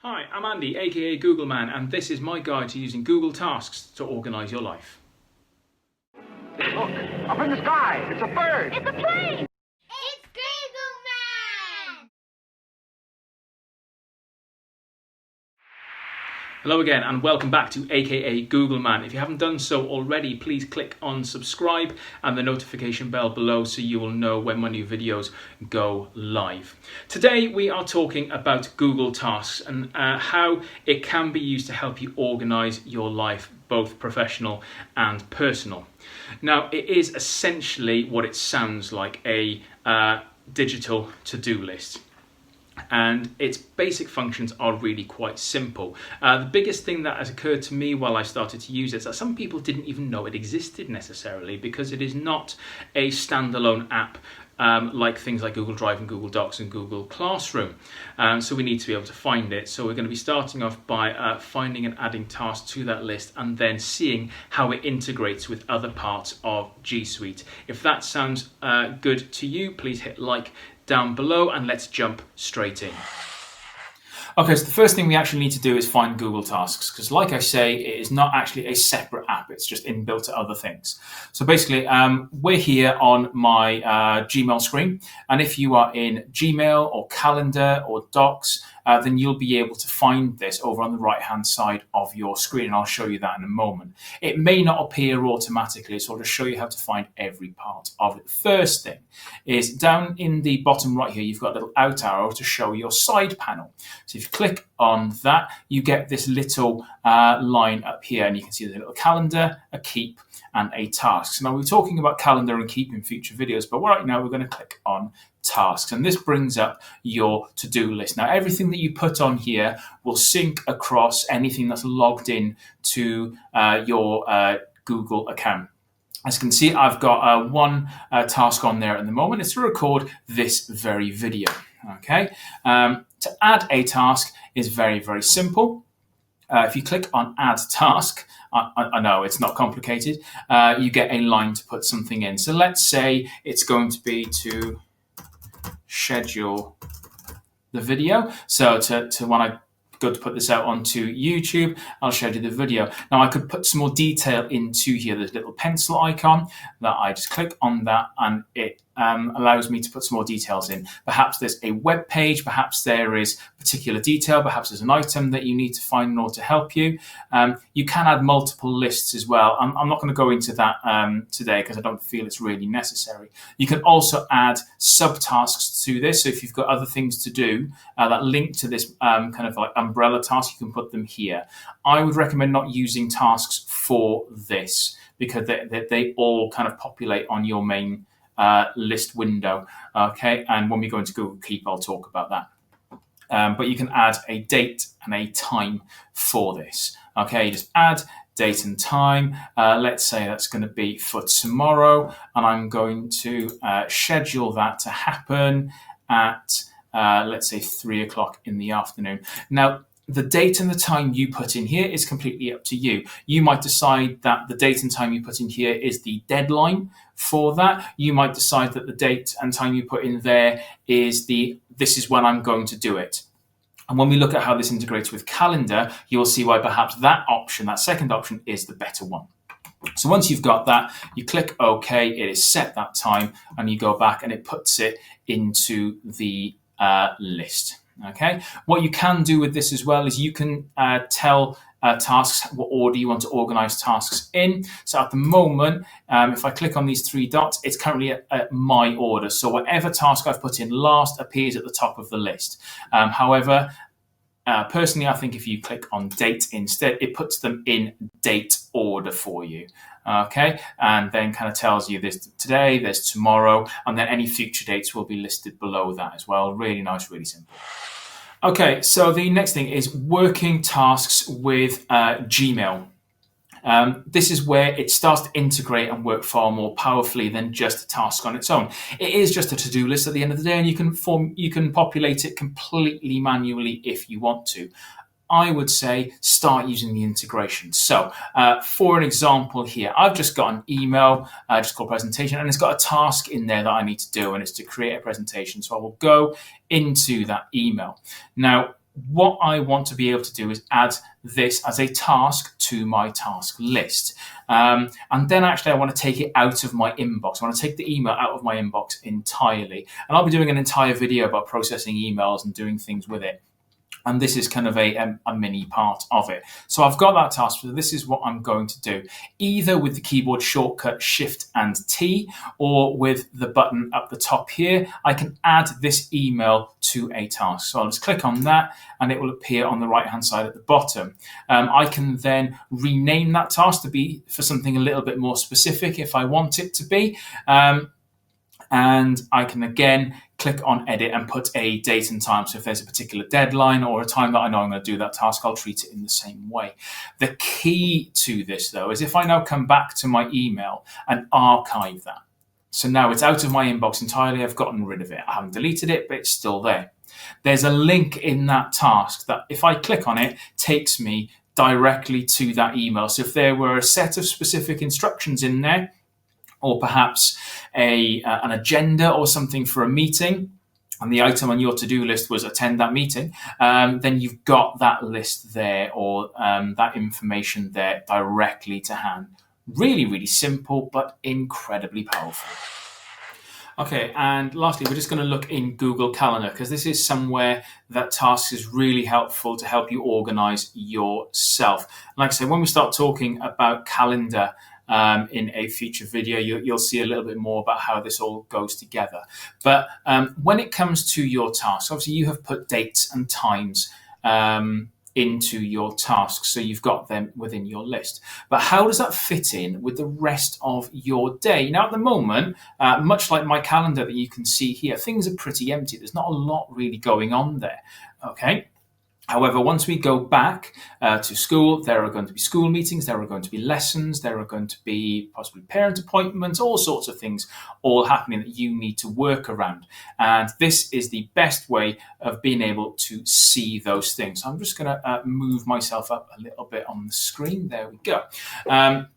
Hi, I'm Andy, aka Googleman, and this is my guide to using Google Tasks to organise your life. Look, up in the sky, it's a bird. It's a plane. It's googleman. Hello again and welcome back to aka Googleman. If you haven't done so already, please click on subscribe and the notification bell below so you will know when my new videos go live. Today we are talking about Google Tasks and how it can be used to help you organise your life, both professional and personal. Now, it is essentially what it sounds like, a digital to-do list. And its basic functions are really quite simple. The biggest thing that has occurred to me while I started to use it is that some people didn't even know it existed necessarily, because it is not a standalone app like things like Google Drive and Google Docs and Google Classroom. So we need to be able to find it. So we're going to be starting off by finding and adding tasks to that list and then seeing how it integrates with other parts of G Suite. If that sounds good to you, please hit like down below and let's jump straight in. Okay, so the first thing we actually need to do is find Google Tasks, because like I say, it is not actually a separate app, it's just inbuilt to other things. So basically, we're here on my Gmail screen, and if you are in Gmail or Calendar or Docs, then you'll be able to find this over on the right-hand side of your screen, and I'll show you that in a moment. It may not appear automatically, so I'll just show you how to find every part of it. First thing is down in the bottom right here, you've got a little out arrow to show your side panel. So if you click on that, you get this little line up here, and you can see there's a little calendar, a keep, and a task. Now, we're talking about calendar and keep in future videos, but right now we're going to click on tasks, and this brings up your to-do list. Now, everything that you put on here will sync across anything that's logged in to your Google account. As you can see, I've got one task on there at the moment. It's to record this very video. Okay, to add a task is very, very simple. If you click on add task, I know it's not complicated, you get a line to put something in. So let's say it's going to be to schedule the video. So when I go to put this out onto YouTube, I'll schedule the video. Now I could put some more detail into here. There's a little pencil icon that I just click on that, and it allows me to put some more details in. Perhaps there's a web page, perhaps there is particular detail, perhaps there's an item that you need to find in order to help you. You can add multiple lists as well. I'm not going to go into that today because I don't feel it's really necessary. You can also add subtasks to this. So if you've got other things to do that link to this kind of like umbrella task, you can put them here. I would recommend not using tasks for this because they all kind of populate on your main list window. Okay, and when we go into Google Keep, I'll talk about that. But you can add a date and a time for this. Okay, just add date and time. Let's say that's going to be for tomorrow, and I'm going to schedule that to happen at let's say 3 o'clock in the afternoon. Now, the date and the time you put in here is completely up to you. You might decide that the date and time you put in here is the deadline for that. You might decide that the date and time you put in there is this is when I'm going to do it. And when we look at how this integrates with calendar, you'll see why perhaps that option, that second option, is the better one. So once you've got that, you click OK, it is set that time, and you go back and it puts it into the list. Okay. What you can do with this as well is you can tell tasks what order you want to organize tasks in. So at the moment, if I click on these three dots, it's currently at my order. So whatever task I've put in last appears at the top of the list. However, personally, I think if you click on date instead, it puts them in date order for you. Okay, and then kind of tells you there's today, there's tomorrow, and then any future dates will be listed below that as well. Really nice, really simple. Okay, so the next thing is working tasks with Gmail. This is where it starts to integrate and work far more powerfully than just a task on its own. It is just a to-do list at the end of the day, and you can populate it completely manually if you want to. I would say start using the integration. So for an example here, I've just got an email, just called presentation, and it's got a task in there that I need to do, and it's to create a presentation. So I will go into that email. Now, what I want to be able to do is add this as a task to my task list. And then actually I want to take it out of my inbox. I want to take the email out of my inbox entirely. And I'll be doing an entire video about processing emails and doing things with it. And this is kind of a mini part of it. So I've got that task. So this is what I'm going to do, either with the keyboard shortcut Shift and T, or with the button up the top here. I can add this email to a task. So I'll just click on that and it will appear on the right hand side at the bottom. I can then rename that task to be for something a little bit more specific if I want it to be. And I can again click on edit and put a date and time. So if there's a particular deadline or a time that I know I'm going to do that task, I'll treat it in the same way. The key to this though is if I now come back to my email and archive that. So now it's out of my inbox entirely. I've gotten rid of it. I haven't deleted it, but it's still there. There's a link in that task that if I click on it, takes me directly to that email. So if there were a set of specific instructions in there, or perhaps an agenda or something for a meeting, and the item on your to-do list was attend that meeting, then you've got that list there, or that information there directly to hand. Really, really simple, but incredibly powerful. Okay, and lastly, we're just going to look in Google Calendar, because this is somewhere that tasks is really helpful to help you organize yourself. Like I said, when we start talking about calendar, in a future video, you'll see a little bit more about how this all goes together. But when it comes to your tasks, obviously you have put dates and times into your tasks, so you've got them within your list. But how does that fit in with the rest of your day? Now, at the moment, much like my calendar that you can see here, things are pretty empty. There's not a lot really going on there. Okay. However, once we go back to school, there are going to be school meetings, there are going to be lessons, there are going to be possibly parent appointments, all sorts of things all happening that you need to work around. And this is the best way of being able to see those things. So I'm just going to move myself up a little bit on the screen. There we go.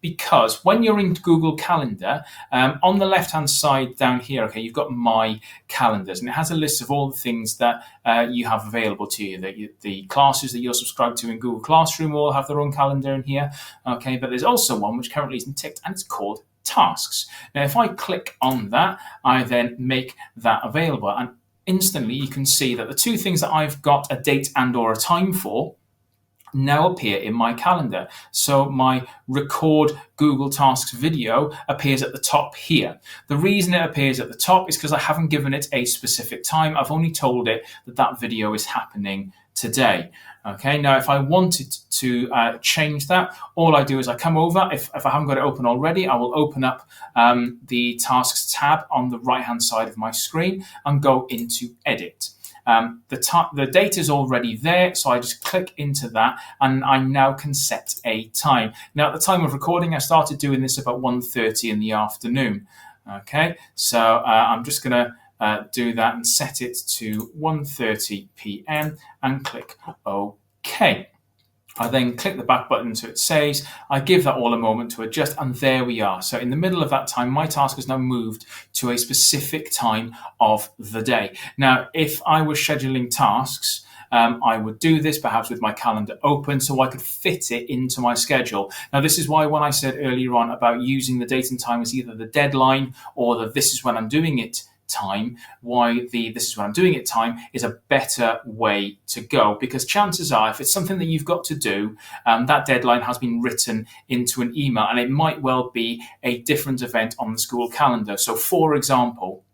Because when you're in Google Calendar, on the left-hand side down here, okay, you've got My Calendars, and it has a list of all the things that you have available to you, the classes that you're subscribed to in Google Classroom all have their own calendar in here. Okay, but there's also one which currently isn't ticked, and it's called Tasks. Now, if I click on that, I then make that available, and instantly you can see that the two things that I've got a date and or a time for now appear in my calendar. So my record Google Tasks video appears at the top here. The reason it appears at the top is because I haven't given it a specific time. I've only told it that that video is happening today. Okay, now if I wanted to change that, all I do is I come over. If I haven't got it open already, I will open up the Tasks tab on the right hand side of my screen and go into Edit. The date is already there, so I just click into that and I now can set a time. Now, at the time of recording, I started doing this about 1:30 in the afternoon. Okay, so I'm just going to do that and set it to 1:30 p.m. and click OK. I then click the back button so it saves. I give that all a moment to adjust, and there we are. So in the middle of that time, my task has now moved to a specific time of the day. Now, if I was scheduling tasks, I would do this perhaps with my calendar open so I could fit it into my schedule. Now, this is why when I said earlier on about using the date and time as either the deadline or the this is when I'm doing it time, why the this is when I'm doing it time is a better way to go, because chances are if it's something that you've got to do, that deadline has been written into an email, and it might well be a different event on the school calendar. So for example,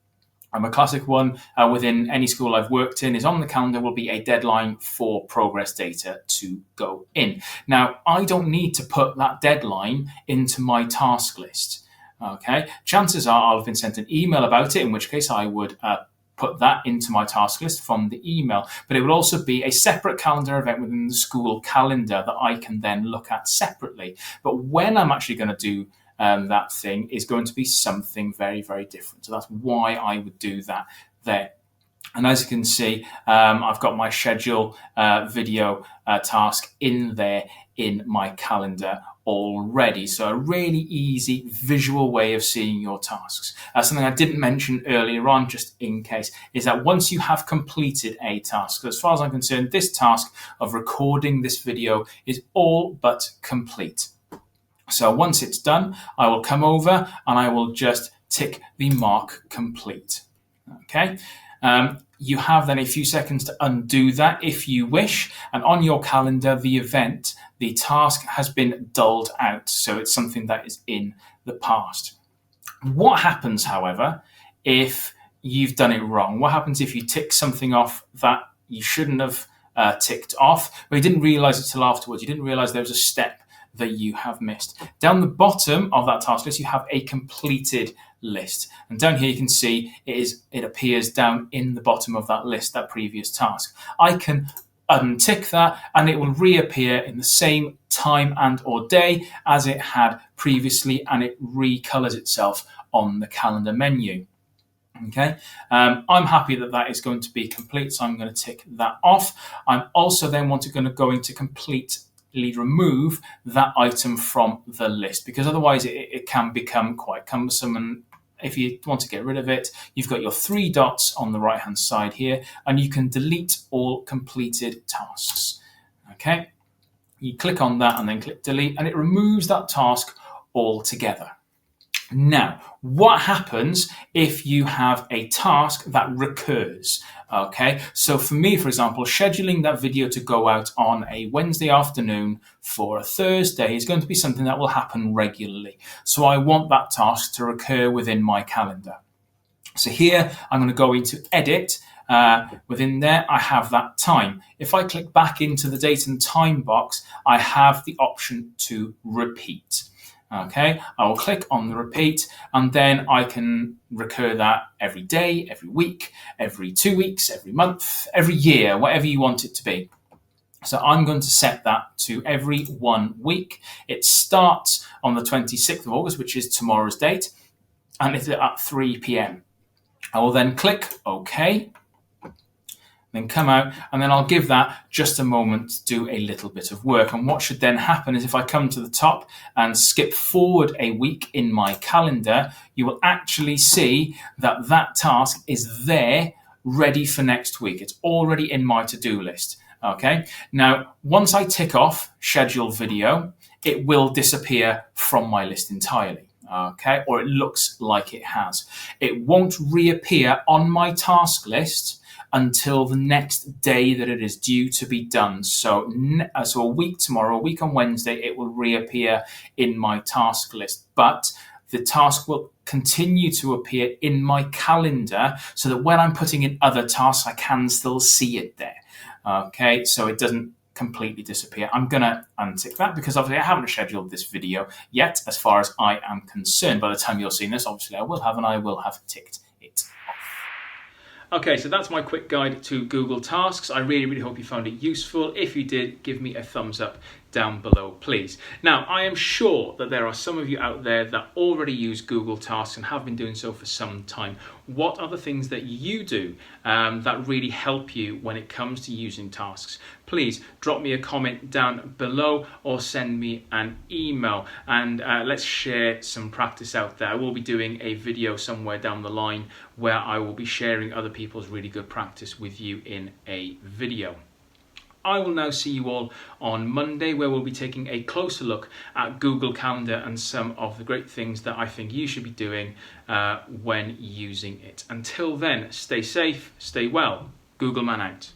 a classic one within any school I've worked in is on the calendar will be a deadline for progress data to go in. Now, I don't need to put that deadline into my task list. Okay, chances are I'll have been sent an email about it, in which case I would put that into my task list from the email. But it will also be a separate calendar event within the school calendar that I can then look at separately. But when I'm actually going to do that thing is going to be something very, very different. So that's why I would do that there. And as you can see, I've got my schedule video task in there in my calendar already. So a really easy visual way of seeing your tasks. Something I didn't mention earlier on, just in case, is that once you have completed a task, as far as I'm concerned, this task of recording this video is all but complete. So once it's done, I will come over and I will just tick the mark complete. Okay. You have then a few seconds to undo that if you wish, and on your calendar the event, the task has been dulled out, so it's something that is in the past. What happens, however, if you've done it wrong? What happens if you tick something off that you shouldn't have ticked off, but you didn't realise it till afterwards? You didn't realise there was a step that you have missed. Down the bottom of that task list, you have a completed list. And down here you can see it appears down in the bottom of that list, that previous task. I can untick that and it will reappear in the same time and or day as it had previously, and it recolors itself on the calendar menu. Okay, I'm happy that that is going to be complete, so I'm going to tick that off. I'm also then going to go into completely remove that item from the list, because otherwise it can become quite cumbersome, and if you want to get rid of it, you've got your 3 dots on the right hand side here and you can delete all completed tasks. Okay, you click on that and then click delete and it removes that task altogether. Now, what happens if you have a task that recurs? Okay, so for me, for example, scheduling that video to go out on a Wednesday afternoon for a Thursday is going to be something that will happen regularly. So I want that task to recur within my calendar. So here I'm going to go into edit. Within there, I have that time. If I click back into the date and time box, I have the option to repeat. Okay, I will click on the repeat and then I can recur that every day, every week, every 2 weeks, every month, every year, whatever you want it to be. So I'm going to set that to every 1 week. It starts on the 26th of August, which is tomorrow's date, and it's at 3 p.m. I will then click OK, then come out, and then I'll give that just a moment to do a little bit of work. And what should then happen is if I come to the top and skip forward a week in my calendar, you will actually see that that task is there ready for next week. It's already in my to-do list. Okay, now once I tick off schedule video, it will disappear from my list entirely. Okay, or it looks like it has. It won't reappear on my task list until the next day that it is due to be done. So a week tomorrow, a week on Wednesday, it will reappear in my task list. But the task will continue to appear in my calendar so that when I'm putting in other tasks, I can still see it there. Okay, so it doesn't completely disappear. I'm going to untick that because obviously I haven't scheduled this video yet as far as I am concerned. By the time you're seeing this, obviously I will have ticked it off. Okay, so that's my quick guide to Google Tasks. I really hope you found it useful. If you did, give me a thumbs up down below, please. Now, I am sure that there are some of you out there that already use Google Tasks and have been doing so for some time. What are the things that you do that really help you when it comes to using tasks? Please drop me a comment down below or send me an email, and let's share some practice out there. I will be doing a video somewhere down the line where I will be sharing other people's really good practice with you in a video. I will now see you all on Monday, where we'll be taking a closer look at Google Calendar and some of the great things that I think you should be doing when using it. Until then, stay safe, stay well. Googleman out.